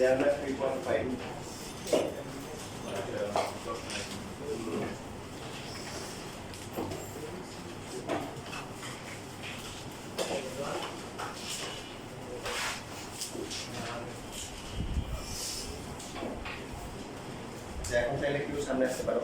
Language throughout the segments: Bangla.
জানা 3.5 এখন চাইলে একটু সামনে আসতে পারো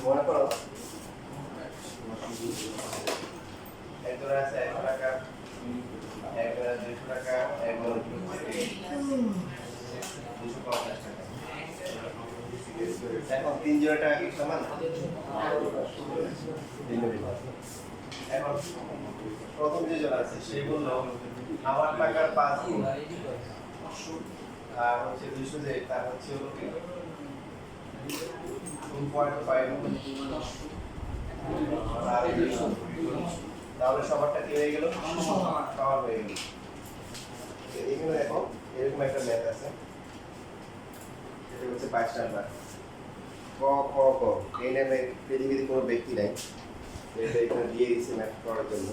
মনে করো এক জোড়া আছে 100 টাকা এক জোড়া 200 টাকা এক জোড়া 250 টাকা এখন 3 জোড়া টাকা কি সমান এখন প্রথম যে জোড়া আছে সে বলল আমার টাকার 5 গুণ আর হচ্ছে 200 যে তার হচ্ছে হলো কি 2.5 তাহলে সবারটা কি হয়ে গেল সমান হয়ে গেল এখানে দেখো এরকম একটা ম্যাথ আছে এটা হচ্ছে 22 নাম্বার ক খ ক এই নামে পৃথিবীতে কোনো ব্যক্তি নাই এটা এখানে দিয়ে দিয়েছে ম্যাথ করার জন্য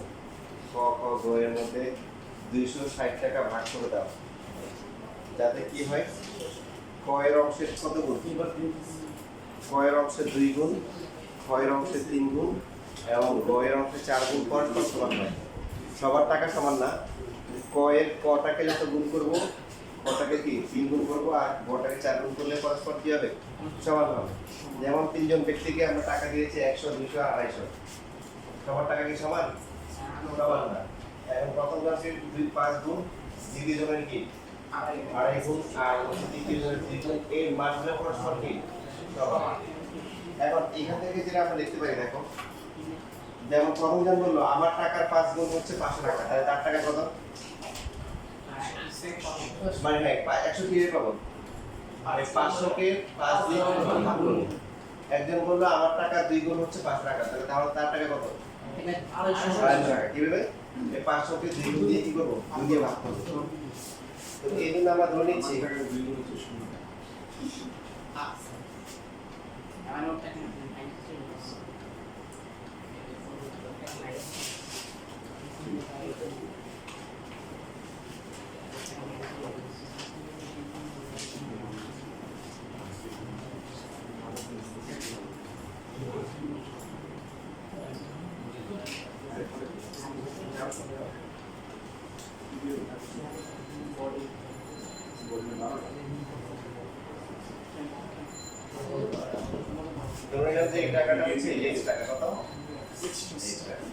ক খ গ এর মধ্যে 260 টাকা ভাগ করে দাও যাতে কি হয় ক এর অংশের কত গুণ ক এর অংশের 2 গুণ খ এর অংশের 3 গুণ এবং গ এর অংশের 4 গুণ পরস্পর সমান হয় সবার টাকা সমান না ক এর কটাকে যত গুণ করব কটাকে কি 3 গুণ করব আর গটাকে 4 গুণ করলে পরস্পর কি হবে সমান হবে যেমন তিনজন ব্যক্তিকে আমরা টাকা দিয়েছি 100 200 আর 250 সবার টাকা কি সমান সমান না এখন প্রথম রাশির 5 গুণ দ্বিতীয় জনের কি আড়াই গুণ আর তৃতীয় জনের 3 গুণ এর মানগুলো পরস্পর কি সমান এখন এখান থেকে যেটা আমরা লিখতে পারি দেখো যেমন প্রথম জন বললো আমার টাকার 5 গুণ হচ্ছে 500 টাকা তাহলে তার টাকা কত মানে নাই 100 কি পাবো আর 500 কে 5 দিয়ে ভাগ করব একজন বললো আমার টাকা 2 গুণ হচ্ছে 500 টাকা তাহলে তার টাকা কত 250 টাকা কি হবে এই 500 কে 2 গুণ দিয়ে কি করব 2 দিয়ে ভাগ করব তো এই জন্য আমরা ধরে নিচ্ছি ধরে নিলাম যে এই টাকাটা হচ্ছে x টাকা কত x টাকা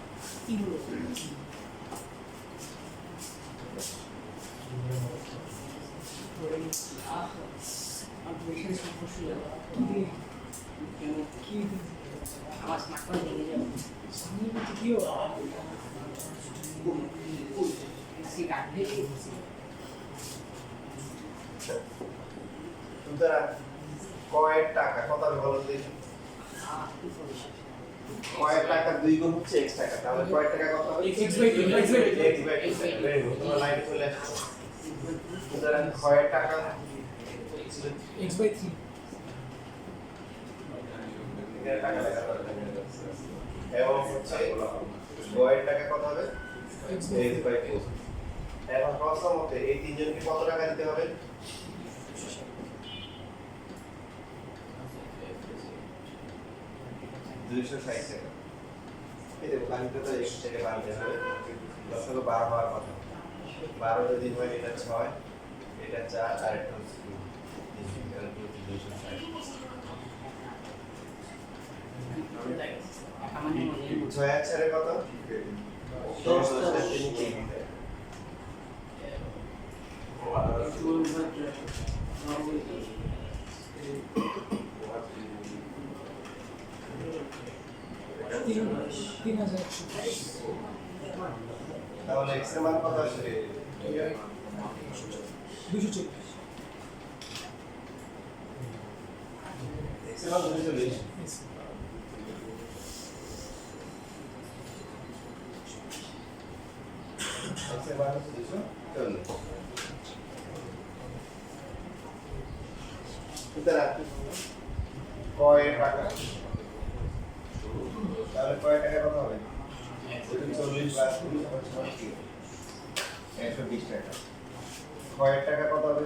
সুতরাং কয়ের টাকা কত হবে বলো দেখি কয়ের টাকা 2 গুণ হচ্ছে x টাকা তাহলে কয়ের টাকা কত হবে x বাই 2 ভেরি গুড তোমরা লাইনে চলে আসছো সুতরাং কয়ের টাকা x বাই 3 এর টাকা লেখা হবে এবং হচ্ছে কয়ের টাকা কত হবে x বাই 4 এখন প্রশ্ন মতে এই তিনজনকে কত টাকা দিতে হবে 260 টাকা এই দেখো বাকিটা তো x থেকে বাড়বে হবে 10 হলো 12 হওয়ার কথা 12 যদি হয় এটা 6 এটা 4 আর এটা হচ্ছে 260 6 আর 4 কত 10 3 কি দিতে তাহলে x এর মান কত আসবে 240 ম্যাক্সিমাম 240 ম্যাক্সিমাম 240 সুতরাং কয় টাকা তাহলে কয় টাকা কত হবে 240 প্লাস 120 টাকা কয় টাকা কত হবে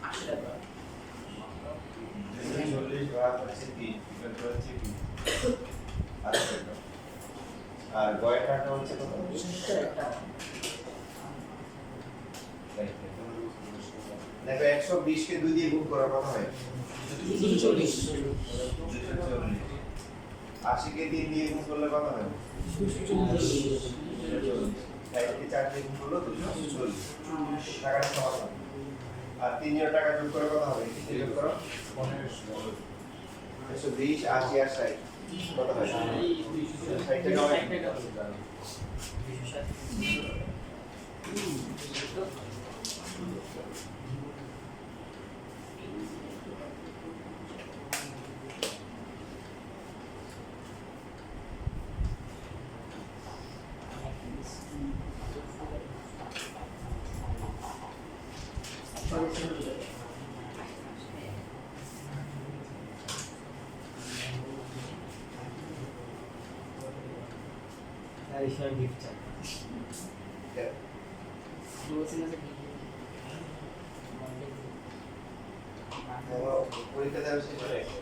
80 টাকা 240 ভাগ হচ্ছে 3 এটা হচ্ছে 80 টাকা আর কয় টাকা হচ্ছে কত 70 টাকা দেখো 120 কে 2 দিয়ে গুণ করার কথা হয় 240 80 কে 3 দিয়ে গুণ করলে কত হয় 240 কে 4 দিয়ে গুণ করলে 240 টাকাটা সমান হবে আর 3 টাকা যোগ করে কত হবে কি যোগ করো 120 80 আর 60 কত হয় 60 টাকা হয় গিফট চাই পরীক্ষা দেওয়ার শেষ হয়ে গেছে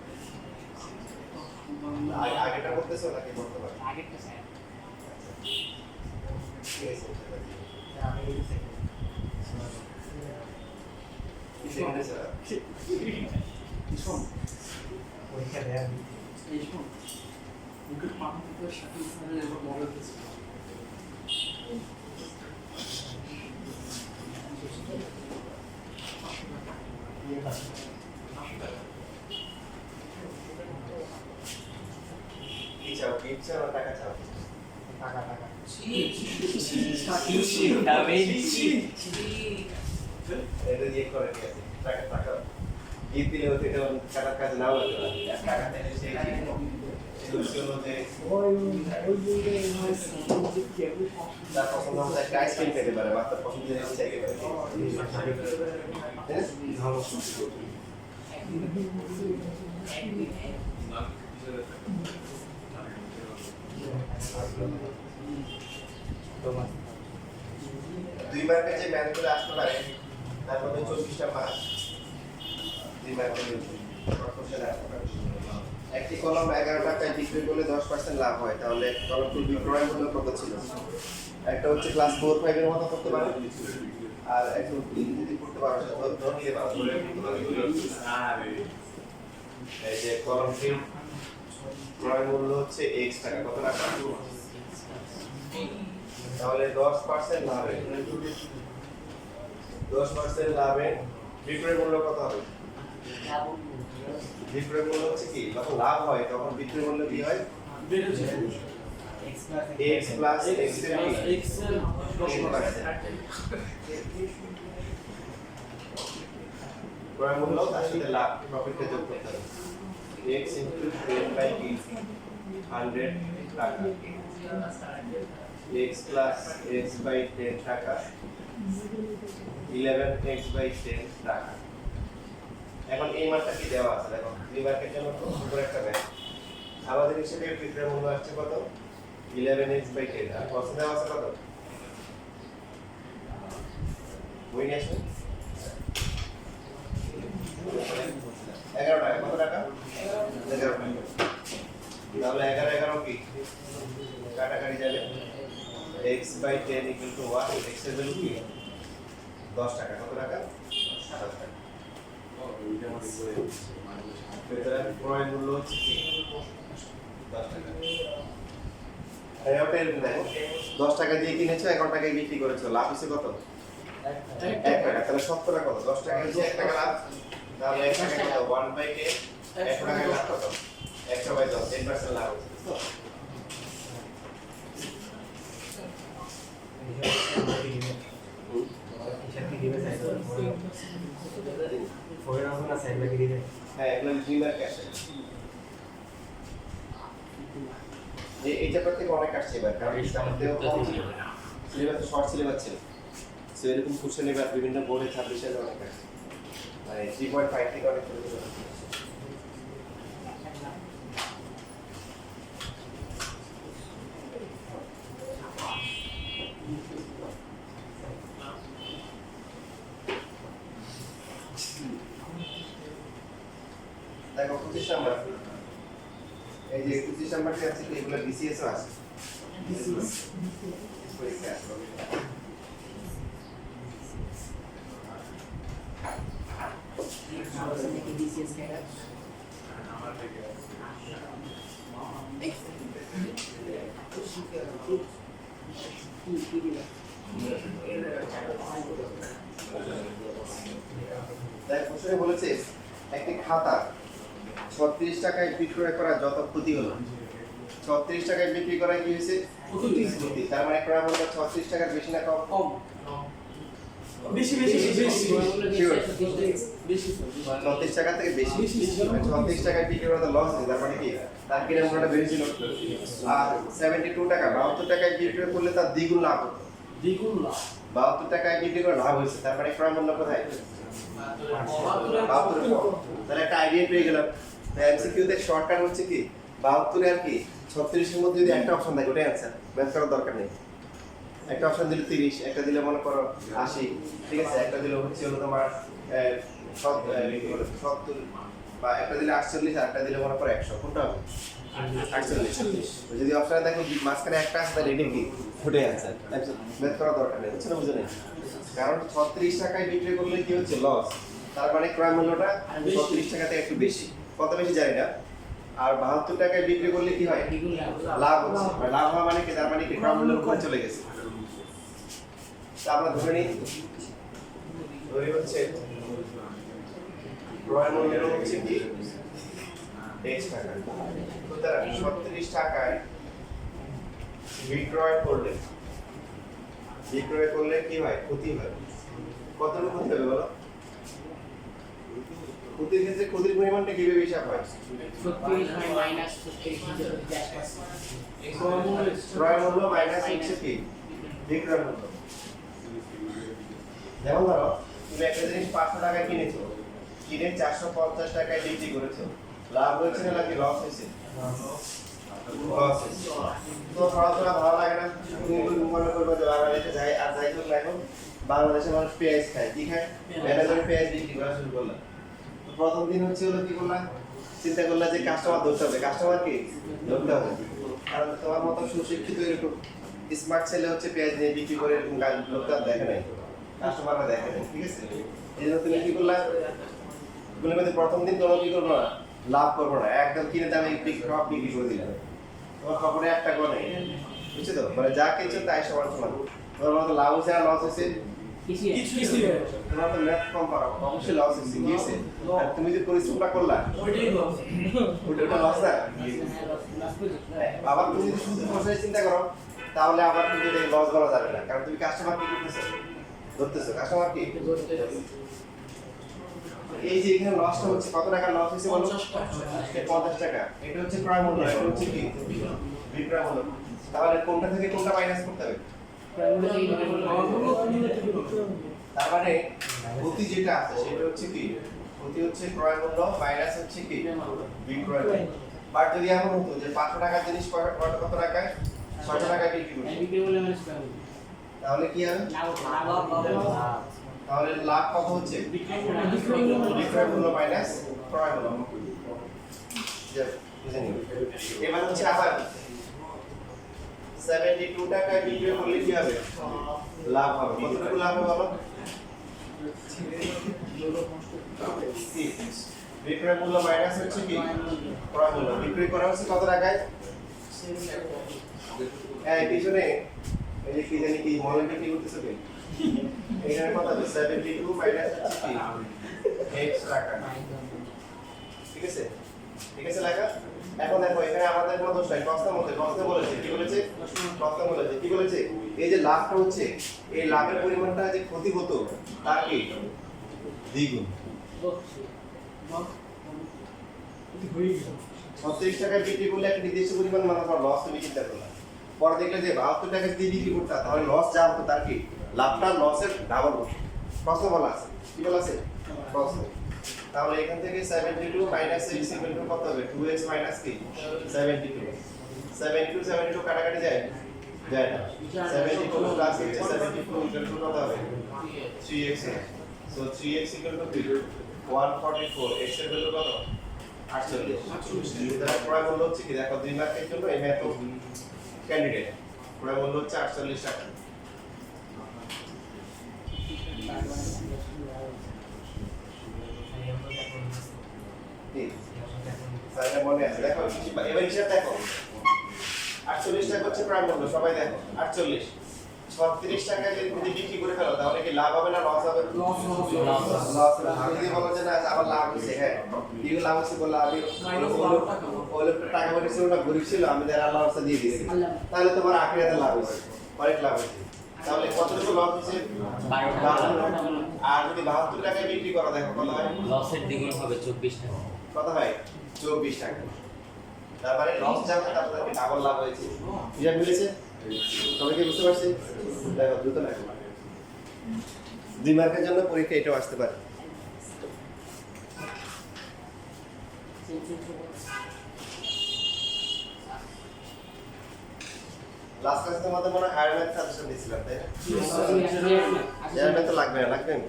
আগেটা করতেছো নাকি করতে পারো আগেরটা স্যার ঠিক আছে আমি এই সেকেন্ড কি সেকেন্ডে স্যার শোন পরীক্ষা দেওয়ার এই শোন মুখের পাম্পের সাথে স্যারের এবার মডেল দিচ্ছে কি চাও গিফট চাও না টাকা চাও টাকা টাকা এটা দিয়ে করে ঠিক আছে টাকা টাকা গিফট দিলে হতে এটা টাকার কাজ নাও লাগতে পারে আর টাকা দিলে সেই সলিউশন হতে তার পছন্দ মতো একটা আইসক্রিম খেতে পারে বা তার পছন্দ জিনিস চাইতে পারে দুই মার্কের যে ম্যাথগুলো আসতে পারে তার মধ্যে 24টা মার্ক দুই মার্কের কোশ্চেন আসতে পারে একটি কলম 11 টাকায় বিক্রি করলে 10% লাভ হয় তাহলে কলমটির বিক্রয় মূল্য কত ছিল একটা হচ্ছে ক্লাস 4 5 এর মতো করতে পারো আর একটু যদি করতে পারো সেটা ধরে নিতে পারো এই যে কলমটির ক্রয় মূল্য হচ্ছে x টাকা কত টাকা তাহলে 10% লাভে 10% লাভে বিক্রয় মূল্য কত হবে বিক্রয় মূল্য হচ্ছে কি যখন লাভ হয় তখন বিক্রয় মূল্য কি হয় x plus x এর 10% ক্রয় মূল্য তার সাথে লাভ প্রফিটকে যোগ করতে হবে x into 10 by 100 টাকা x plus x by 10 টাকা 11x by 10 টাকা এখন এই মানটা কি দেওয়া আছে দেখো এই মার্কের জন্য খুব সুন্দর একটা ম্যাথ আমাদের হিসেবে বিক্রয় মূল্য আসছে কত 11x by 10 আর কত দেওয়া আছে কত বই নিয়ে আসুন 11 টাকা কত টাকা 11 টাকা তাহলে 11 কি কাটাকাটি যাবে x by 10 equal to 1 x এর ভ্যালু কি 10 টাকা কত টাকা 10 টাকা সুতরাং ক্রয় মূল্য হচ্ছে কি 10 টাকা এরপর দেখো 10 টাকা দিয়ে কিনেছো 11 টাকায় বিক্রি করেছো লাভ হচ্ছে কত 1 টাকা তাহলে 70 টাকা কত 10 টাকা হচ্ছে 1 টাকা লাভ তাহলে 1 টাকা কত 1 by 10 1 টাকা লাভ কত 100 by 10 10% লাভ হচ্ছে তো হ্যাঁ এগুলো ড্রিমার ক্যাশ। এই চ্যাপ্টার থেকে অনেক আসছে এবার, কারণ আমাদেরও কম ছিল, সিলেবাস শর্ট সিলেবাস ছিল। সো এরকম কোশ্চেন এবার বিভিন্ন বোর্ডে 26,000 অনেক আসছে, মানে 3.5 থেকে অনেক ছোট ছোট আসছে। দেখো 25 নাম্বার, এই যে 25 নাম্বারটি আছে এগুলো বিসিএস ও আছে, পরীক্ষা আছে। দেখ প্রশ্নে বলেছে একটি খাতা 36 টাকায় বিক্রয় করা যত ক্ষতি হলো, 36 টাকায় বিক্রি করায় কি হয়েছে ক্ষতি, তার মানে ক্রয় মূল্য 36 টাকার বেশি না কম? কম, বেশি বেশি বেশি বেশি 36 টাকা থেকে বেশি, 36 টাকায় বিক্রি করা তো লস হয়েছে, তার মানে কি তার কিনা মূল্যটা বেশি ছিল। আর 72 টাকা 72 টাকায় বিক্রি করলে তার দ্বিগুণ লাভ হতো, দ্বিগুণ লাভ। 72 টাকায় বিক্রি করে লাভ হয়েছে, তার মানে ক্রয় মূল্য কোথায়? 72 কম। তাহলে একটা আইডিয়া পেয়ে গেলাম। এমসিকিউ তে শর্টকাট হচ্ছে কি 72 আর কি 36 এর মধ্যে যদি একটা অপশন থাকে ওটাই आंसर, ম্যাথ করার দরকার নেই। একটা অপশন দিলে 30, একটা দিলে মনে করো 80, ঠিক আছে, একটা দিলে হচ্ছে হলো তোমার 70 বা একটা দিলে 48 আর একটা দিলে মনে করো 100, কোনটা হবে? 48। যদি অপশনে দেখো মাঝখানে একটা আছে তাহলে এটা কি ওটাই आंसर, ম্যাথ করার দরকার নেই, বুঝছো না? বুঝো না, কারণ 36 টাকায় বিক্রি করলে কি হচ্ছে লস, তার মানে ক্রয় মূল্যটা 36 টাকা থেকে একটু বেশি, কত বেশি জানি না। আর 72 টাকায় বিক্রি করলে কি হয়? লাভ হচ্ছে, আর লাভ হওয়া মানে কি, তার মানে কি ক্রয় মূল্যের উপরে চলে গেছে। তা আমরা ধরে নিই, ধরে হচ্ছে ক্রয় মূল্য হচ্ছে কি x টাকা, সুতরাং 36 টাকায় বিক্রয় করলে কি হয়? ক্ষতি হয়। কতটুকু ক্ষতি হবে বলো? ক্ষতির ক্ষেত্রে ক্ষতির পরিমাণটা কিভাবে হিসাব হয়? ক্রয় মূল্য মাইনাস হচ্ছে কি বিক্রয় মূল্য। যেমন ধরো তুমি একটা জিনিস 500 টাকায় কিনেছো, কিনে 450 টাকায় বিক্রি করেছো, লাভ হয়েছে না নাকি লস হয়েছে? লস হয়েছে। তো পড়াশোনা ভালো লাগে না, তুমি মনে করবে যে বাংলাদেশে যাই আর যাই হোক না, এখন বাংলাদেশের মানুষ পেঁয়াজ খায়, কি খায়? ম্যানেজার পেঁয়াজ বিক্রি করা শুরু করলাম। প্রথম দিন হচ্ছে হলো কি করলাম, চিন্তা করলাম যে কাস্টমার ধরতে হবে, কাস্টমার কি ধরতে হবে, কারণ তোমার মতো সুশিক্ষিত এরকম স্মার্ট ছেলে হচ্ছে পেঁয়াজ নিয়ে বিক্রি করে এরকম লোকটা দেখে নাই, কাস্টমাররা দেখে নাই, ঠিক আছে? এই জন্য তুমি কি করলা, বলে মধ্যে প্রথম দিন তোমরা কি করবো না, লাভ করবো না, একদম কিনে দামে বিক্রি করে দিলাম, তোমার খবরে একটা করে নেই, বুঝছো তো? মানে যা কিছু তাই সমান সমান, তোমার মতো লাভ হয়েছে আর লস হয়েছে তোমার তো ম্যাথ কম পারো, অবশ্যই লস হয়েছে, কি হয়েছে? আর তুমি যে পরিশ্রমটা করলা ওটা লস না। আবার তুমি যদি শুধু বসে চিন্তা করো তাহলে আবার কিন্তু এটা লস বলা যাবে না, কারণ তুমি কাস্টমার কি করতেছো, ধরতেছো, কাস্টমার কি এই যে এখানে লসটা হচ্ছে, কত টাকা লস হয়েছে বলো? 50 টাকা। এটা হচ্ছে ক্রয় মূল্য, এটা হচ্ছে কি বিক্রয় মূল্য। তাহলে কোনটা থেকে কোনটা মাইনাস করতে হবে? তার মানে ক্ষতি যেটা আছে সেটা হচ্ছে কি, ক্ষতি হচ্ছে ক্রয় মূল্য মাইনাস হচ্ছে কি বিক্রয় মূল্য। বাট যদি এমন হতো যে 500 টাকার জিনিস কত টাকায় 600 টাকায় বিক্রি করছে, তাহলে কি হবে? তাহলে লাভ কত হচ্ছে? বিক্রয় মূল্য মাইনাস ক্রয় মূল্য। বুঝে নিন। এবার হচ্ছে আবার 72 টাকায় বিক্রি করলে কি হবে? লাভ হবে। কতটুকু লাভ হবে বলো? বিক্রয় মূল্য মাইনাস হচ্ছে কি ক্রয় মূল্য। বিক্রি করা হচ্ছে কত টাকায়? এই পিছনে এই যে কি জানি কি মডেল বিক্রি করতেছে কি? এখানে কত আছে? 72 মাইনাস হচ্ছে কি x টাকা। ঠিক আছে? ঠিক আছে লেখা? এখন দেখো এখানে আমাদের কোনো দোষ নাই, প্রশ্ন বলেছে কি বলেছে? প্রশ্ন বলেছে কি বলেছে? এই যে লাভটা হচ্ছে, এই লাভের পরিমাণটা যে ক্ষতি হতো তার কি দ্বিগুণ। হয়ে গেল 36 টাকায় বিক্রি করলে একটা নির্দিষ্ট পরিমাণ মানে তোমার লস তুমি চিন্তা করলা। পরে দেখলে যে 72 টাকা যদি বিক্রি করতে তাহলে লস যা হতো তার কি লাভটা লসের ডাবল হতো। প্রশ্ন বলা আছে, কি বলা আছে? প্রশ্ন। তাহলে এখান থেকে 72 মাইনাস x ইকুয়াল টু কত হবে? 2x মাইনাস কি 72। 72 72 কাটাকাটি যায় যায় না। 72 প্লাস 72 ইকুয়াল টু কত হবে? 3x। So 3x equal to 144। x এর ভ্যালু কত? 48। সুতরাং ক্রয় মূল্য হচ্ছে কি দেখো 2 মার্কের জন্য এই ম্যাথ ক্যান্ডিডেট ক্রয় মূল্য হচ্ছে 48 টাকা। তাহলে মনে আছে দেখো এবার হিসাব দেখো 48 টাকা হচ্ছে ক্রয় মূল্য সবাই দেখো 48 36 টাকা যদি বিক্রি করে ফেলো তাহলে কি লাভ হবে না লস হবে? লস যদি বলো যে না আবার লাভ হচ্ছে হ্যাঁ কি লাভ হচ্ছে বলে আমি ওই টাকা পয়সা ছিল না গরিব ছিল আমি তার আল্লাহর রাস্তা দিয়ে দিয়েছি তাহলে তোমার আখিরাতে লাভ হচ্ছে অনেক লাভ হচ্ছে। তাহলে কতটুকু লস হচ্ছে? 52। আর যদি 72 টাকায় বিক্রি করো দেখো কত হয়? লসের দ্বিগুণ হবে 24 টাকা। কত হয়? 24 টাকা। তার মানে লস যা হবে তার সাথে ডাবল লাভ হয়েছে। হিসাব মিলেছে? সবাই কি বুঝতে পারছি? দেখো দ্রুত লেখো। 2 মার্কের জন্য পরীক্ষা এটাও আসতে পারে। লাস্ট ক্লাসে তোমাদের মনে হয় হায়ার ম্যাথ সাজেশন দিয়েছিলাম তাই না? হায়ার ম্যাথ তো লাগবে না লাগবে না?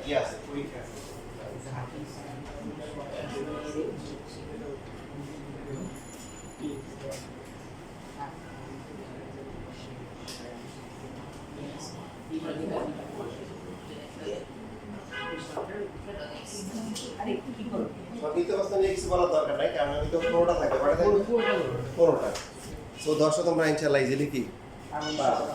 কি আছে পরীক্ষা আছে সঙ্গীত অবস্থা নিয়ে কিছু বলার দরকার নাই কারণ আমি তো 15টা থাকবে কয়টা থাকবে? 15টা। সো 10টা তোমরা ইনশাআল্লাহ ইজিলি কি পারবে।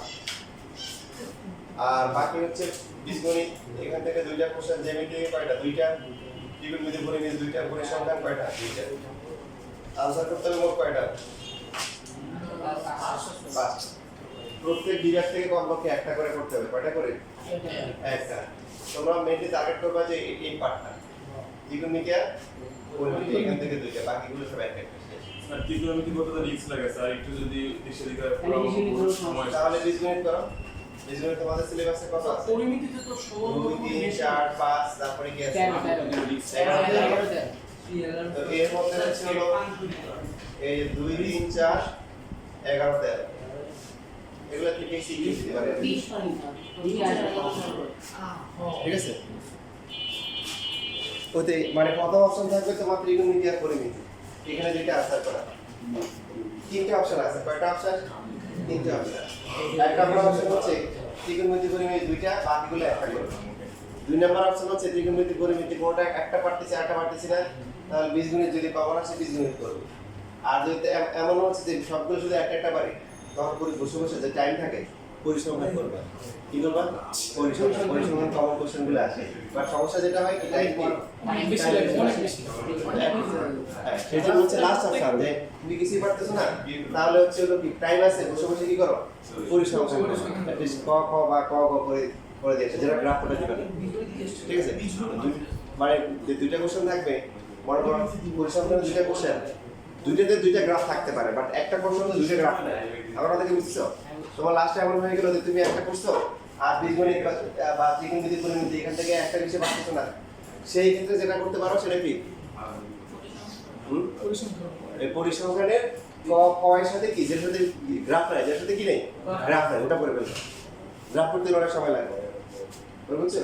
আর বাকি হচ্ছে বীজগণিত এখান থেকে দুইটা কোশ্চেন জ্যামিতি কয়টা? দুইটা। ত্রিকোণমিতি পরিমিতি দুইটা, পরিসংখ্যান কয়টা? দুইটা। আনসার করতে হবে মোট কয়টা? 5। প্রত্যেক বিভাগ থেকে কমপক্ষে একটা করে করতে হবে। কয়টা করে? একটা। তোমরা মেইনলি টার্গেট করবা যে এই পার্টটা ত্রিকোণমিতি আর পরিমিতি এখান থেকে দুইটা, বাকিগুলো সব একটা একটা। আর ত্রিকোণমিতি করতে রিস্ক লাগে স্যার একটু যদি দিশে দিকে সময় তাহলে বীজগণিত করো। বীজগণিত তোমাদের সিলেবাসে কত আছে? পরিমিতিতে তো 2 3 4 5 তারপরে কি আছে? তো এর মধ্যে হচ্ছে হলো এই 2 3 4 11 13 এগুলা থেকে শিখে দিতে পারে। ঠিক আছে? ওতে মানে প্রথম অপশন থাকবে তোমার ত্রিকোণমিতি আর পরিমিতি। এখানে যেটা আনসার করা। তিনটা অপশন আছে। কয়টা অপশন? তিনটা অপশন। এক নম্বর অপশন হচ্ছে ত্রিকোণমিতি পরিমিতি দুইটা, বাকিগুলো একটা করে। 2 নম্বর অপশন হচ্ছে ত্রিকোণমিতি পরিমিতি কোনটা একটা পারতেছে একটা পারতেছে না, তাহলে বীজগণিত যদি পাবো না সে বীজগণিত করবে। আর যদি এমন হচ্ছে যে সবগুলো শুধু একটা একটা পারি তখন পুরো বসে বসে যে টাইম থাকে পরিসংখ্যান করবে। কি করবা? পরিসংখ্যান কমন কোশ্চেনগুলো আসে। বাট সমস্যা যেটা হয় কি টাইম কি অনেক বেশি লাগে অনেক বেশি সেটা হচ্ছে লাস্ট অপশন যে তুমি কিছুই পারতেছো না তাহলে হচ্ছে হলো কি টাইম আছে বসে বসে কি করো? পরিসংখ্যান করো। at least ক খ বা ক গ করে দিয়েছে যেটা গ্রাফ করে দিবেন। ঠিক আছে? মানে যে দুইটা কোশ্চেন থাকবে মনে করো পরিসংখ্যানের দুইটা কোশ্চেন দুইটাতে দুইটা গ্রাফ থাকতে পারে বাট একটা কোশ্চেন তো দুইটা গ্রাফ নেই। আমরা দেখে বুঝছো? তোমার লাস্টে এমন হয়ে গেল যে তুমি একটা করছো আর বীজগণিত বা ত্রিকোণমিতি পরিমিতি এখান থেকে একটা বিষয় পাচ্ছ না, সেই ক্ষেত্রে যেটা করতে পারো সেটা কি এই পরিসংখ্যানের ক এর সাথে কি যেটার সাথে গ্রাফ নাই যেটার সাথে কি নেই গ্রাফ নাই ওটা করে ফেলবে। গ্রাফ করতে অনেক সময় লাগবে বুঝছো?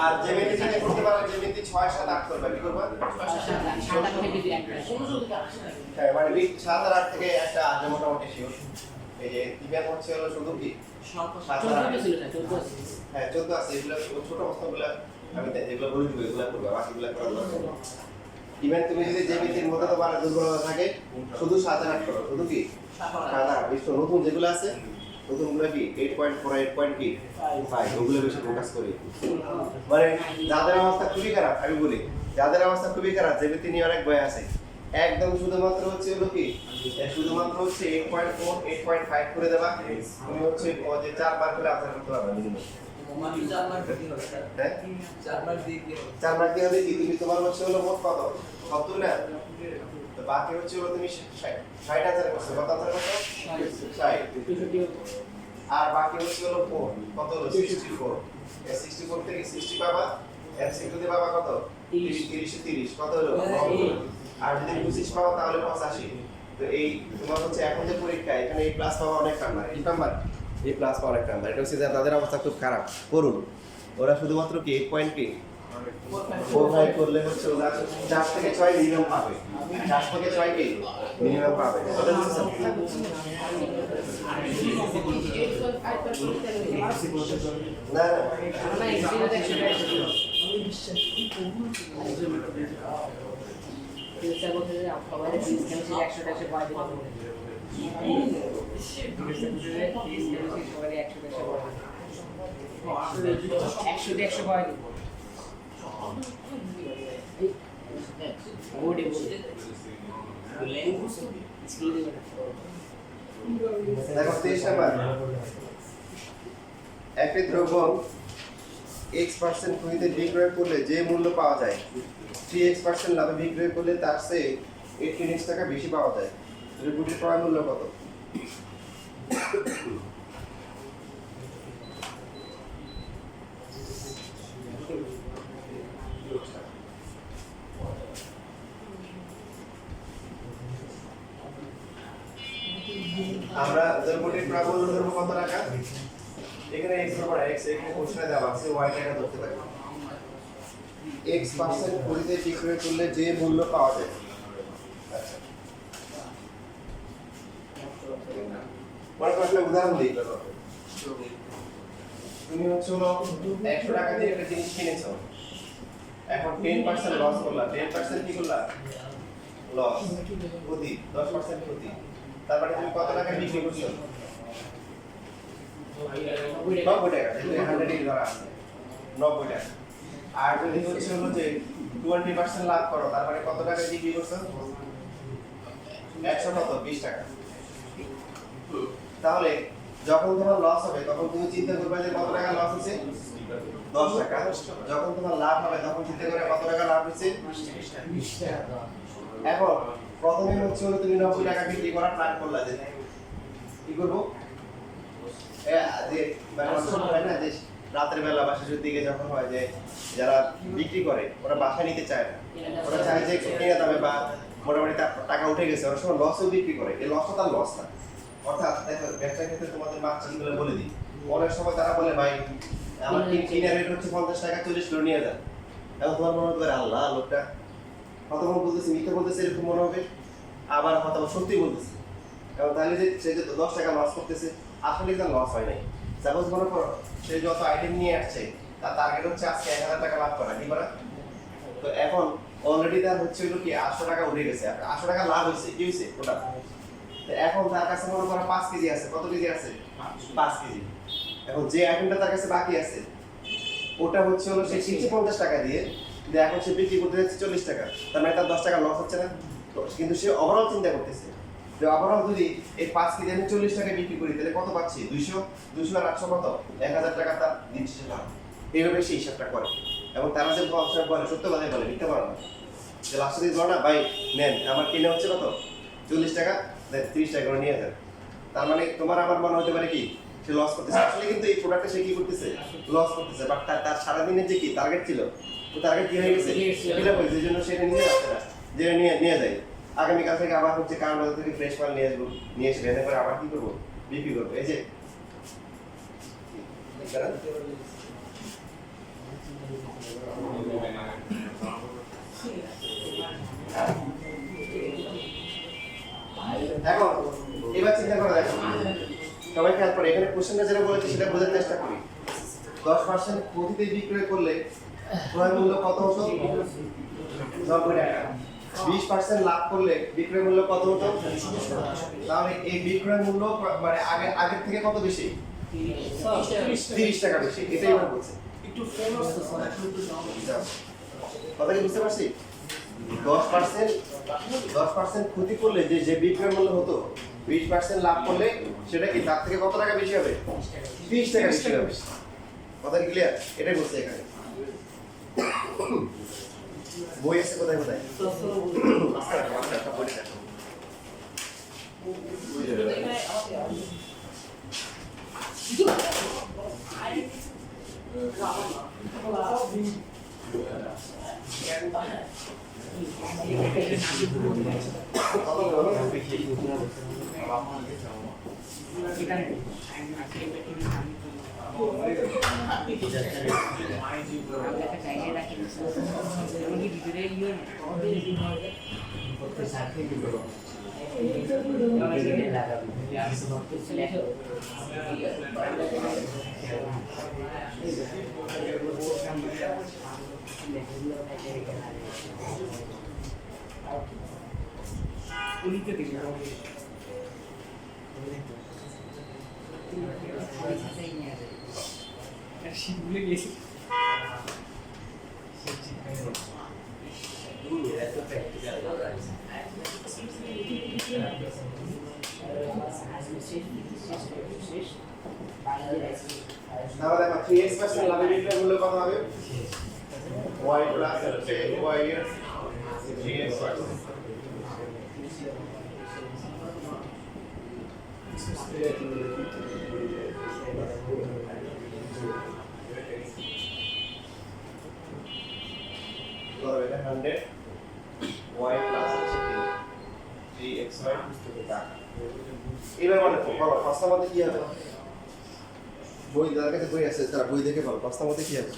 আর জ্যামিতি যেটা করতে পারো জ্যামিতি 6 7 8 করবে কি করবে? হ্যাঁ মানে 7 আর 8 থেকে একটা আগে মোটামুটি শিওর। এই যে তিনটা হচ্ছে হলো শুধু কি 14 ছিল না 14 হ্যাঁ 14 আছে এগুলো ছোট অবস্থাগুলো আমি যেগুলো বলে দিব এগুলো করবে বাকিগুলো করার দরকার নেই। ইভেন তুমি যদি জ্যামিতির মধ্যে তো দুর্বলতা থাকে শুধু 7 আর 8 করো শুধু কি 7 আর 8 নতুন যেগুলো আছে নতুনগুলো কি 8.4 8.5 ওগুলো বেশি ফোকাস করি। মানে যাদের অবস্থা খুবই খারাপ, আমি বলি যাদের অবস্থা খুবই খারাপ, যে ব্যক্তি নিয়ে অনেক বই আছে, একদম শুধুমাত্র হচ্ছে হলো কি শুধুমাত্র হচ্ছে 8.4 8.5 করে দেবা, তুমি হচ্ছে যে 4 বার করে আনসার করতে পারবে মিনিমাম। হ্যাঁ 4 মার্ক দিয়ে হবে কি তুমি তোমার হচ্ছে হলো মোট কত 70 না, তো বাকি হচ্ছে হলো তুমি 60 আনসার করছো, কত আনসার করছো 60, আর বাকি হচ্ছে হলো 4 কত হলো 64, এই 64 থেকে 60 পাবা, এমসিকিউ তে পাবা কত 30 কত হলো 90, আর যদি 25 পাও তাহলে 85। তো এই তোমার হচ্ছে এখন যে পরীক্ষা এখানে এই প্লাস পাওয়া অনেক নাম্বার, এই নাম্বার এই প্লাস পাওয়া অনেক নাম্বার, এটা হচ্ছে যে তাদের অবস্থা খুব খারাপ করুন, ওরা শুধুমাত্র কি 8.45 করলে হচ্ছে ওরা 4 থেকে 6 মিনিমাম পাবে, 4 থেকে 6 কি মিনিমাম পাবে। ওটা হচ্ছে স্যার না দেখো 23 নাম্বার, একটি দ্রব্য x% খনিতে বিক্রয় করলে যে মূল্য পাওয়া যায় 3x% লাভে বিক্রয় করলে তার চেয়ে 18x টাকা বেশি পাওয়া যায়, দ্রব্যটির ক্রয় মূল্য কত? আমরা দ্রব্যটির ক্রয় মূল্য ধরবো কত টাকা, এখানে x ধরবো না, x এখানে কোশ্চেনে দেওয়া আছে y টাকা ধরতে থাকবে, x% খনিতে বিক্রয় করলে যে মূল্য পাওয়া যায়। আচ্ছা মনে করো একটা উদাহরণ দিই, তুমি হচ্ছে হলো 100 টাকা দিয়ে একটা জিনিস কিনেছো, এখন 10% লস করলা, 10% কি করলা লস, ক্ষতি 10% ক্ষতি, তারপরে তুমি কত টাকা বিক্রি করছো 90 টাকা, যেহেতু 100 ধরা আছে 90 টাকা, আর যদি হচ্ছে হলো যে 20% লাভ করো, তারপরে কত টাকা বিক্রি করছো 100 কত 20 টাকা। তাহলে যখন তোমার লস হবে তখন তুমি চিন্তা করবে যে কত টাকা লস হচ্ছে 10 টাকা, যখন তোমার লাভ হবে তখন চিন্তা করে কত টাকা লাভ হচ্ছে 20 টাকা। এখন প্রথমে হচ্ছে হলো তুমি 90 টাকা বিক্রি করার প্ল্যান করলা, যে কি করব যে হয় না যে রাতের বেলা বা শেষের দিকে যখন হয় যে যারা বিক্রি করে ওরা বাসা নিতে চায় না, ওরা চায় যে কিনে দামে বা মোটামুটি টাকা উঠে গেছে, ওরা সময় লসও বিক্রি করে, এই লসটা তার লস না। অর্থাৎ দেখো ব্যবসার ক্ষেত্রে তোমাদের মার্কেটিংগুলো বলে দিই, অনেক সময় তারা বলে ভাই আমার কিনে রেট হচ্ছে 50 টাকা 40 কিলো নিয়ে যান, এখন তোমার মনে হতে পারে আল্লাহ লোকটা কত মনে বলতেছে, মিথ্যা বলতেছে এরকম মনে হবে, আবার হয়তো সত্যি বলতেছে, কারণ তাহলে যে সে যে 10 টাকা লস করতেছে আসলে তার লস হয় নাই। সাপোজ মনে করো সে যত আইটেম নিয়ে আসছে তার টার্গেট হচ্ছে আজকে 1000 টাকা লাভ করা, কি করা, তো এখন অলরেডি তার হচ্ছে হলো কি 800 টাকা উঠে গেছে, 800 টাকা লাভ হয়েছে, কি হয়েছে ওটা, তো এখন তার কাছে মনে করো 5 কেজি আছে, কত কেজি আছে 5 কেজি, এখন যে আইটেমটা তার কাছে বাকি আছে ওটা হচ্ছে হলো সে কিনছে 50 টাকা দিয়ে, কিন্তু এখন সে বিক্রি করতে যাচ্ছে 40 টাকা, তার মানে তার 10 টাকা লস হচ্ছে না, তো কিন্তু সে ওভারঅল চিন্তা করতেছে যে ওভারঅল যদি এই 5 কেজি আমি 40 টাকা বিক্রি করি তাহলে কত পাচ্ছি 200 আর 800 কত 1000 টাকা তার দিন শেষে লাভ, এইভাবে সেই হিসাবটা করে। এবং তারা যে বলে সত্য কথাই বলে, মিথ্যা বলে না, যে লাস্টে দিয়ে বলো না ভাই নেন আমার কিনে হচ্ছে কত 40 টাকা, দেন 30 টাকা করে নিয়ে যান, তার মানে তোমার আমার মনে হতে পারে কি সে লস করতেছে, আসলে কিন্তু এই প্রোডাক্টে সে কি করতেছে লস করতেছে, বাট তার সারাদিনের যে কি টার্গেট ছিল তো টার্গেট কি হয়ে গেছে ফিল আপ হয়েছে, এই জন্য সেটা নিয়ে যাচ্ছে না, যে নিয়ে যায় আগামীকাল থেকে আবার হচ্ছে কারণ বাজার থেকে ফ্রেশ মাল নিয়ে আসবো, নিয়ে এসে ভেনে করে আবার কি করবো বিক্রি করবো, এই যে এখন এবার চিন্তা করে দেখো সবাই খেয়াল করে, এখানে কোশ্চেনটা যেটা বলেছি সেটা বোঝার চেষ্টা করি, 10% ক্ষতিতে বিক্রয় করলে ক্রয় মূল্য কত হতো 90 টাকা, 20% লাভ করলে বিক্রয় মূল্য কত হতো? তাহলে এই বিক্রয় মূল্য মানে আগের থেকে কত বেশি? 30 টাকা বেশি। এটাই আমরা বলছি। একটু ফোন আসছে স্যার, এখন একটু দাও। কথা কি বুঝতে পারছি? 10% ক্ষতি করলে যে বিক্রয় মূল্য হতো 20% লাভ করলে সেটা কি তার থেকে কত টাকা বেশি হবে? 30 টাকা বেশি হবে। কথা কি ক্লিয়ার? এটাই বলছি এখানে। বই আছে কোথায় কোথায়? আচ্ছা বই দেখো। ভুলে গেছি। তাহলে দেখো 3x% লাভের বিক্রয় মূল্য কত হবে? y প্লাস হচ্ছে y এর 3x%। ধরো এটা 100 y প্লাস হচ্ছে 3xy টাকা। এবার মানে বলো প্রশ্নের মধ্যে কি হবে? বই যার কাছে বই আছে তারা বই দেখে বলো প্রশ্নের মধ্যে কি হবে?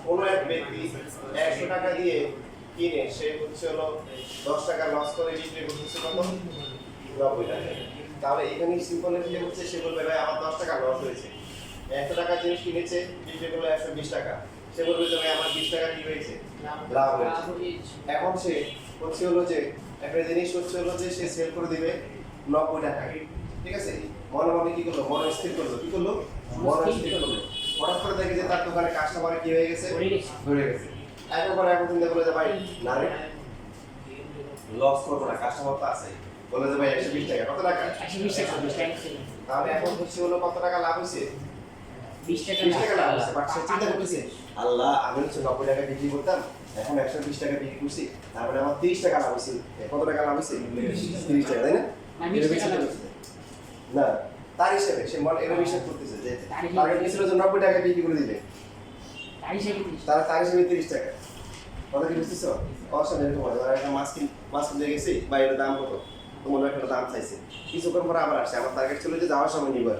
কোন এক ব্যক্তি 100 টাকা দিয়ে কিনে সে হচ্ছে হলো 10 টাকা লস করে বিক্রি করতেছে কত? 90 টাকা। তাহলে এখানে সিম্পল যে হচ্ছে সে বলবে ভাই আমার 10 টাকা লস হয়েছে। 100 টাকা জিনিস কিনেছে বিক্রি করলো 120 টাকা। সে বলবে যে ভাই আমার 20 টাকা কি হয়েছে? লাভ হয়েছে। এখন সে হচ্ছে হলো যে একটা জিনিস হচ্ছে হলো যে সে সেল করে দিবে 90 টাকা। ঠিক আছে? মনে মনে কি করলো? মনে স্থির করলো। কি করলো? মনে স্থির করলো। হঠাৎ করে দেখে যে তার দোকানে কাস্টমার কি হয়ে গেছে? ধরে গেছে। এখন চিন্তা করলো যে ভাই না রে লস করবো না, কাস্টমার তো আছে। বলে যে ভাই 120 টাকা। কত টাকা? 120 টাকা। তাহলে এখন হচ্ছে হলো কত টাকা লাভ হয়েছে? 20 টাকা 20 টাকা লাভ হয়েছে। বাট সে চিন্তা করতেছে আল্লাহ আমি হচ্ছে 90 টাকা বিক্রি করতাম, এখন 120 টাকা বিক্রি করছি, তারপরে আমার 30 টাকা লাভ হয়েছে। কত টাকা লাভ হয়েছে? 30 টাকা, তাই না? না তার হিসেবে সে এরকম হিসাব করতেছে যে টার্গেট ছিল যে 90 টাকা বিক্রি করে দিবে, তার হিসেবে 30 টাকা। কথা কি বুঝতেছো? অবশ্যই এরকম হয়। একটা মাছ কিনতে গেছি বা এর দাম কত, তো মনে হয় একটা দাম চাইছে, কিছুক্ষণ পরে আবার আসছে, আমার টার্গেট ছিল যে যাওয়ার সময় নিবার,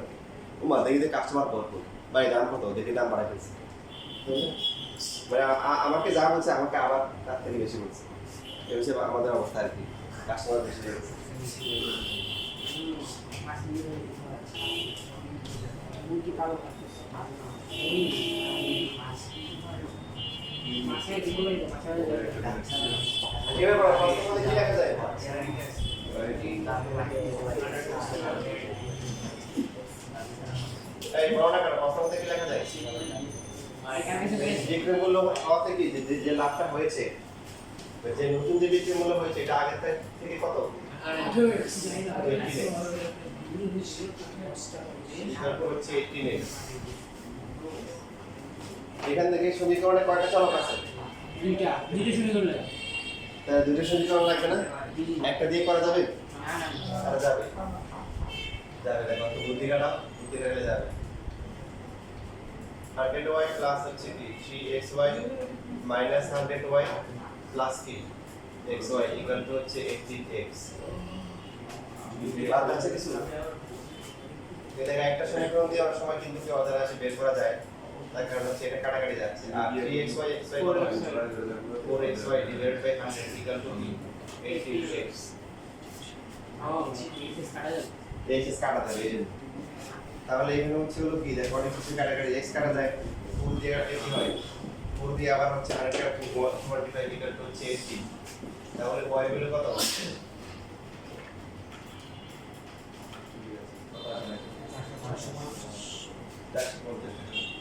তোমার দেখি যে কাস্টমার করবো বা এই দাম কত, দেখি দাম বাড়াই ফেলছে। মানে আমাকে যা বলছে আমাকে আবার তার থেকে বেশি বলছে। এই হচ্ছে আমাদের অবস্থা আর কি, কাস্টমার বেশি হয়ে গেছে। এবার বলো প্রশ্নের মধ্যে কি লেখা যায়? এই বড়টা কেন প্রশ্নের মধ্যে কি লেখা যায়? বিক্রয় মূল্য হওয়া থেকে যে লাভটা হয়েছে, যে নতুন যে বিক্রয় মূল্য হয়েছে এটা আগের থেকে কত? এখান থেকে সমীকরণে কয়টা চলক আছে? দুইটা সমীকরণ। তাহলে দুটো সমীকরণ লাগবে না? একটা দিয়ে করা যাবে? আর যাবে দেখো তো বুদ্ধি কাটালে যাবে। 100y প্লাস হচ্ছে কি 3xy মাইনাস 100y প্লাস কি xy ইকুয়াল টু হচ্ছে 18x। বাদ আছে কিছু? এটা একটা সমীকরণ দিয়ে অনেক সময় কিন্তু কি অজানা রাশি বের করা যায়। তার কারণ হচ্ছে এটা কাটাকাটি যাচ্ছে আর 3xy xy 4xy divided by 100 equal to 80x x কাটা যাবে এই জন্য। তাহলে এখানে হচ্ছে হলো কি দেখো অনেক কিছু কাটাকাটি x কাটা যায় 4 দিয়ে কাটলে কি হয় 4 দিয়ে আবার হচ্ছে আরেকটা 125 equal to হচ্ছে 80 তাহলে y ভ্যালু কত হচ্ছে 450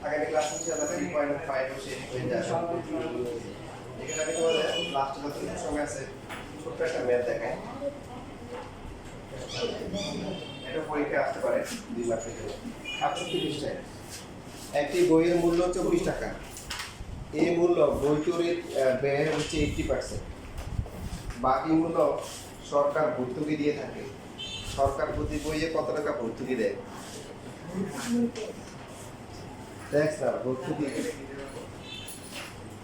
আগামী ক্লাস হচ্ছে আমাদের 3.5 ও শেষ হয়ে যাবে এখানে আমি তোমাদের লাস্ট যত সময় আছে ছোট্ট একটা ম্যাথ দেখাই এটা পরীক্ষা আসতে পারে 2 মার্কের জন্য 730 টাকা একটি বইয়ের মূল্য 24 টাকা এই মূল্য বই তৈরির ব্যয় হচ্ছে 80% বাকি মূল্য সরকার ভর্তুকি দিয়ে থাকে সরকার প্রতি বইয়ে কত টাকা ভর্তুকি দেয় ট্যাক্স না ভর্তুকি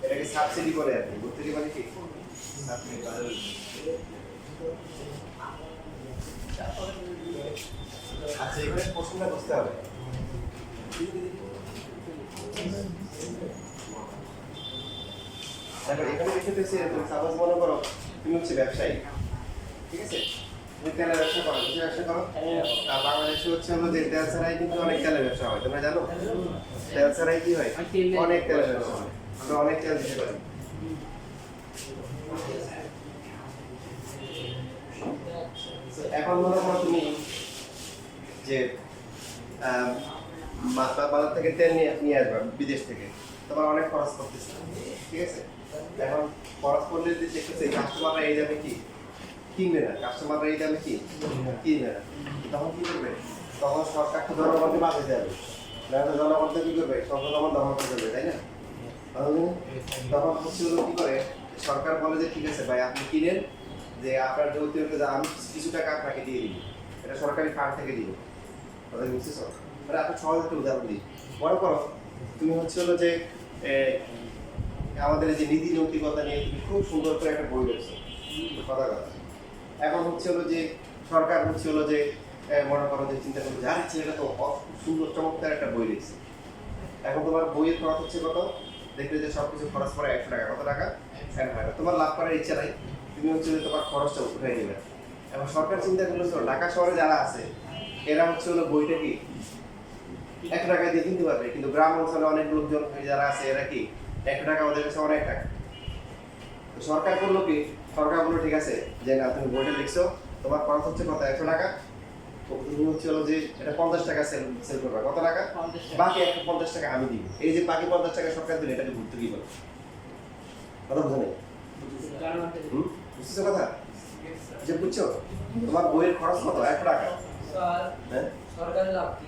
এটাকে সাবসিডি করে আর কি ভর্তুকি মানে কি সাবসিডি আচ্ছা এখানে প্রশ্নটা বুঝতে হবে দেখো এখানে লিখেতেছে তুমি সাপোজ মনে করো তুমি হচ্ছে ব্যবসায়ী ঠিক আছে তুমি তেলের ব্যবসা করো কিছু ব্যবসা করো আর বাংলাদেশে হচ্ছে হলো যে তেল ছাড়াই কিন্তু অনেক তেলের ব্যবসা হয় তোমরা জানো তেল ছাড়াই কি হয় অনেক তেলের ব্যবসা হয় আমরা অনেক তেল দিতে পারি এখন মনে করো তুমি যে বাজার থেকে তেল নিয়ে আসবা বিদেশ থেকে তোমার অনেক খরচ করতেছে ঠিক আছে এখন খরচ করলে দেখতেছে কাস্টমাররা এই দামে কি কিনবে না কাস্টমাররা এই দামে কি কিনবে না তখন কি করবে তখন সরকার তো জনগণকে বাঁচাতে হবে নাহলে জনগণ তো কি করবে জনগণ দমন করবে তাই না তখন হচ্ছে কি করে সরকার বলে যে ঠিক আছে ভাই আপনি কিনেন যে আপনার যৌতি আমি কিছু টাকা আপনাকে দিয়ে দিব এটা সরকারি ফান্ড থেকে দিব কথা বুঝতেছ মানে আপনি সহজ একটা উদাহরণ দিই মনে করো তুমি হচ্ছে হলো যে আমাদের যে নীতি নৈতিকতা নিয়ে তুমি খুব সুন্দর করে একটা বই লিখছো কথা এখন হচ্ছে হলো যে সরকার হচ্ছে হলো যে মনে করো যে চিন্তা করবে যার ইচ্ছে এটা তো খুব সুন্দর চমৎকার একটা বই লিখছে এখন তোমার বইয়ের খরচ হচ্ছে কত দেখবে যে সব কিছু খরচ পড়ে 100 টাকা কত টাকা 100 টাকা তোমার লাভ করার ইচ্ছা নাই তুমি হচ্ছে যে তোমার খরচটা উঠে দেবে এখন সরকার চিন্তা করলো ঢাকা শহরে যারা আছে এরা হচ্ছে হলো বইটা কি 1 টাকা দিয়ে কিনতে পারবে কিন্তু গ্রাম অঞ্চলে অনেক লোকজন যারা আছে এরা কি 1 টাকা ওদের কাছে অনেক টাকা সরকার করলো কি সরকার বললো ঠিক আছে যে না তুমি বইটা লিখছো তোমার খরচ হচ্ছে কত 100 টাকা তুমি হচ্ছে হলো যে এটা 50 টাকা সেল করবে কত টাকা বাকি 150 টাকা আমি দিব এই যে বাকি 50 টাকা সরকার দিলে এটাকে ভর্তুকি বলে কথা বুঝো নাই বুঝছো কথা যে বুঝছো তোমার বইয়ের খরচ কত 1 টাকা হ্যাঁ সরকারের লাভ কি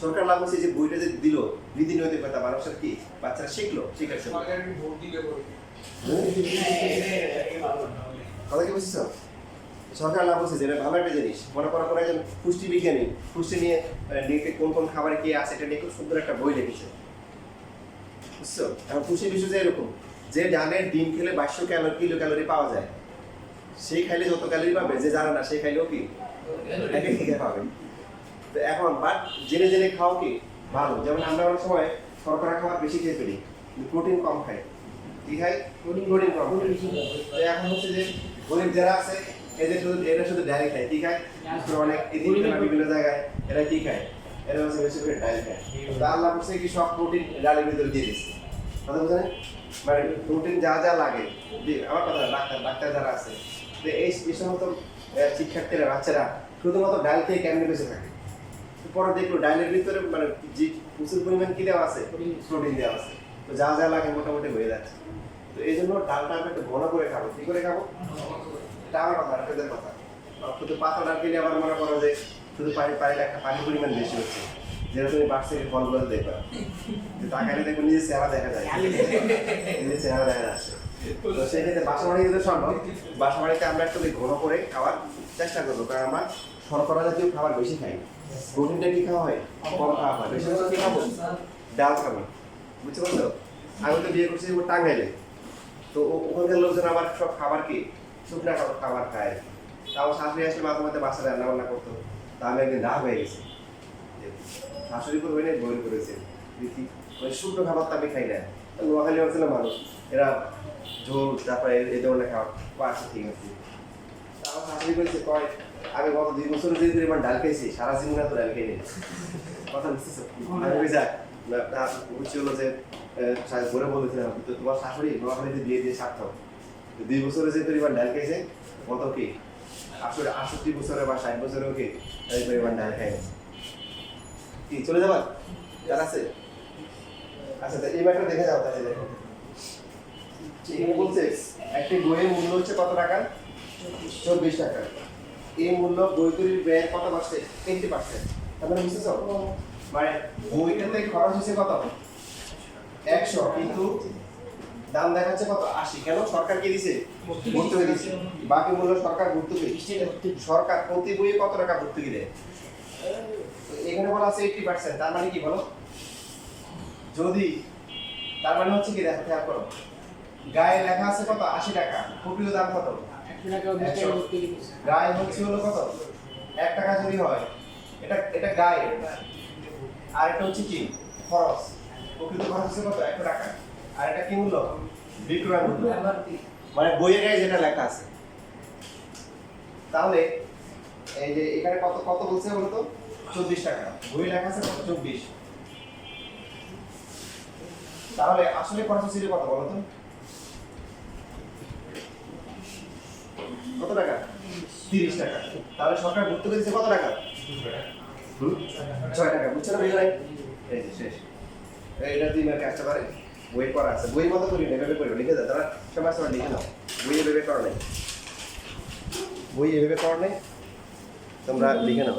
সরকার লাভ হচ্ছে যে বইটা যে দিল নীতি নৈতিকতা মানুষের কি বাচ্চারা শিখলো ঠিক আছে সরকারের ভোট দিলে কথা কি বুঝছো সরকার লাভ হচ্ছে যেটা ভালো একটা জিনিস মনে করো কোনো একজন পুষ্টি বিজ্ঞানী পুষ্টি নিয়ে কোন কোন খাবারে কি আছে এটা নিয়ে খুব সুন্দর একটা বই লিখেছে বুঝছো এখন পুষ্টি বিষয় যে এরকম যে জানে ডিম খেলে 2200 কিলো ক্যালোরি পাওয়া যায় সেই খাইলে যত ক্যালোরি পাবে যে জানে না সেই খাইলেও কি একই থেকে পাবে তো এখন বাট জেনে জেনে খাও কি ভালো যেমন আমরা অনেক সময় শর্করা খাবার বেশি খেয়ে ফেলি প্রোটিন কম খাই কি খাই প্রোটিন কম খাই তো এখন হচ্ছে যে গরিব যারা আছে এরা শুধু ডাল খায় কি খায় অনেক বিভিন্ন জায়গায় এরা কি খায় এরা হচ্ছে বেশি করে ডাল খায় তো আল্লাহ বলছে কি সব প্রোটিন ডালের ভিতরে দিয়ে দিচ্ছে কথা বুঝলেন মানে প্রোটিন যা যা লাগে আমার কথা ডাক্তার যারা আছে যে এই সমস্ত শিক্ষার্থীরা বাচ্চারা শুধুমাত্র ডাল খেয়ে কেমনি বেঁচে থাকে পরে দেখলো ডালের ভিতরে মানে যে প্রচুর পরিমাণ কি দেওয়া আছে প্রোটিন দেওয়া আছে তো যা যা লাগে মোটামুটি হয়ে যাচ্ছে তো এই জন্য ডালটা আমরা একটু ঘন করে খাবো কি করে খাবো এটা আমার কথা আপনাদের কথা শুধু পাতা ডাল খেলে আবার মনে করো যে শুধু পানির পরিমাণ বেশি হচ্ছে যেটা তুমি পার্সেন্টের ফলগুলো দেখবা যে তাকালে দেখো নিজের চেহারা দেখা যায়, নিজের চেহারা দেখা যাচ্ছে। তো সেক্ষেত্রে বাসা বাড়ি যদি সম্ভব, বাসা বাড়িতে আমরা একটু ঘন করে খাওয়ার চেষ্টা করবো, কারণ আমরা শর্করা জাতীয় খাবার বেশি খাই। প্রোটিনটা কি খাওয়া হয়? কম খাওয়া হয়। বেশি কি খাবো? ডাল খাবো, বুঝতে পারছো? আমি তো বিয়ে করছি টাঙ্গাইলে, তো ওখানকার লোকজন আবার সব খাবার কি শুকনা খাবার খায়। তা আমার শাশুড়ি আসলে মাঝে মাঝে বাসায় রান্না বান্না করতো, তা আমি একদিন রাগ হয়ে গেছি, শাশুড়ি করবে না বই করেছে দেখি ওই শুকনো খাবার তো আমি খাই না। নোয়াখালী অঞ্চলের মানুষ, এরা ঝোল তারপরে এই ধরনের খাবার পাচ্ছে, ঠিক আছে। তা আমার শাশুড়ি করেছে কয় আমি গত 2 বছর যে পরিমাণ ডাল খেয়েছি সারা জীবন তো ডাল খেয়ে নিয়েছি। কথা বুঝতেছো? আমি বুঝা বুঝছি হলো যে ঘুরে বলেছিলাম তো তোমার শাশুড়ি নোয়াখালীতে বিয়ে দিয়ে সার্থক। 2 বছরে যে পরিমাণ ডাল খেয়েছে কত কি আসলে 68 বছরে বা 60 বছরেও কি এই পরিমাণ ডাল খাই কি চলে যাবার ডাল আছে? আচ্ছা তো এই ব্যাপারটা দেখে যাও তাহলে। দেখো এখানে বলছে একটি বইয়ের মূল্য হচ্ছে কত টাকা? 24 টাকা। এই মূল্য বই তৈরির ব্যয় কত পার্সেন্ট? 20%। তার মানে বুঝতেছো? মানে বইটাতে খরচ হচ্ছে কত? 100, কিন্তু দাম দেখাচ্ছে কত? 80। কেন? সরকার কি দিছে? ভর্তুকি দিছে। বাকি মূল্য সরকার ভর্তুকি। সরকার প্রতি বইয়ে কত টাকা ভর্তুকি দেয়? তো এখানে বলা আছে 80%। তার মানে কি বলো? যদি তার মানে হচ্ছে কি, দেখো খেয়াল করো, গায়ে লেখা আছে কত? 80 টাকা। প্রকৃত দাম কত? 100। গায়ে হচ্ছে হলো কত? 1 টাকা যদি হয়, এটা গায়ে, আর এটা হচ্ছে কি খরচ। প্রকৃত খরচ হচ্ছে কত? 100 টাকা। আর এটা কি মূল্য? বিক্রয় মূল্য, মানে বইয়ের গায়ে যেটা লেখা আছে। তাহলে এই যে এখানে কত কত বলছে বলো তো? 24 টাকা। বইয়ে লেখা আছে কত? 24। তাহলে আসলে খরচ ছিল কত বলো তো? কত টাকা? 30 টাকা। তাহলে সরকার ভর্তুকি দিচ্ছে কত টাকা? 6 টাকা। বুঝছো না ভাই? এই যে শেষ। এইটা দুই মার্ক আসতে পারে। বই পড়া আছে, বই মতো করি না, এভাবে পড়ো, লিখে দাও। তারা সবাই সবাই লিখে নাও। বই এভাবে করো নাই, বই এভাবে করো নাই, তোমরা লিখে নাও।